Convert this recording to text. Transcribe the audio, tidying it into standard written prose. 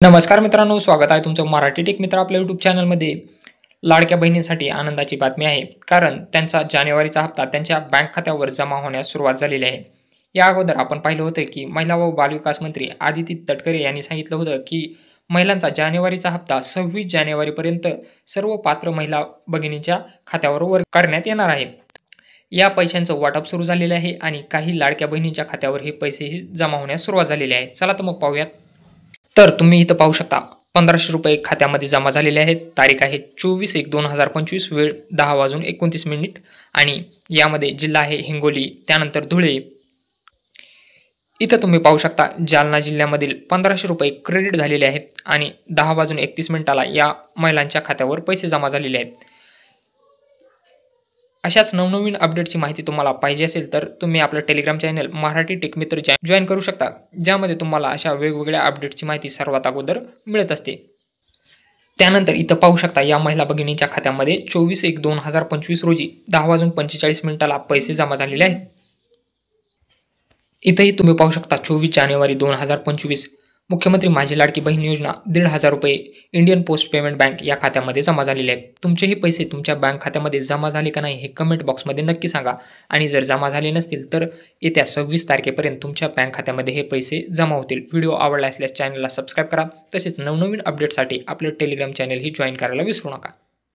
नमस्कार मित्रांनो, स्वागत आहे तुमचं मराठी टेक मित्र आपल्या यूट्यूब चॅनलमध्ये. लाडक्या बहिणींसाठी आनंदाची बातमी आहे, कारण त्यांचा जानेवारीचा हप्ता त्यांच्या बँक खात्यावर जमा होण्यास सुरुवात झालेली आहे. या अगोदर आपण पाहिलं होतं की महिला व बालविकास मंत्री आदिती तटकरे यांनी सांगितलं होतं की महिलांचा जानेवारीचा हप्ता 26 जानेवारीपर्यंत सर्व पात्र महिला भगिनींच्या खात्यावर वर्ग करण्यात येणार आहे. या पैशांचं वाटप सुरू झालेलं आहे आणि काही लाडक्या बहिणींच्या खात्यावर हे पैसेही जमा होण्यास सुरुवात झालेली आहे. चला तर मग पाहूयात. तर तुम्ही इथं पाहू शकता, ₹1500 खात्यामध्ये जमा झालेले आहेत. तारीख आहे 24/1/2025, वेळ 10:29 आणि यामध्ये जिल्हा आहे हिंगोली, त्यानंतर धुळे. इथं तुम्ही पाहू शकता, जालना जिल्ह्यामधील ₹1500 क्रेडिट झालेले आहेत आणि 10:31 या महिलांच्या खात्यावर पैसे जमा झालेले आहेत. अशाच नवनवीन अपडेटची माहिती तुम्हाला पाहिजे असेल तर तुम्ही आपलं टेलिग्राम चॅनल मराठी टेक मित्र जॉईन करू शकता, ज्यामध्ये तुम्हाला अशा वेगवेगळ्या अपडेटची माहिती सर्वात अगोदर मिळत असते. त्यानंतर इथं पाहू शकता, या महिला भगिनीच्या खात्यामध्ये 24/1/2025 रोजी 10:45 पैसे जमा झालेले आहेत. इथंही तुम्ही पाहू शकता, 24 जानेवारी 2025 मुख्यमंत्री माझी लाडकी बहीण योजना ₹1,500 इंडियन पोस्ट पेमेंट बँक या खात्यामध्ये जमा झालेले आहेत. तुमचेही पैसे तुमच्या बँक खात्यामध्ये जमा झाले का नाही हे कमेंट बॉक्समध्ये नक्की सांगा, आणि जर जमा झाले नसतील तर येत्या 26 तारखेपर्यंत तुमच्या बँक खात्यामध्ये हे पैसे जमा होतील. व्हिडिओ आवडला असल्यास चॅनलला सबस्क्राईब करा, तसेच नवनवीन अपडेटसाठी आपलं टेलिग्राम चॅनल ही जॉईन करायला विसरू नका.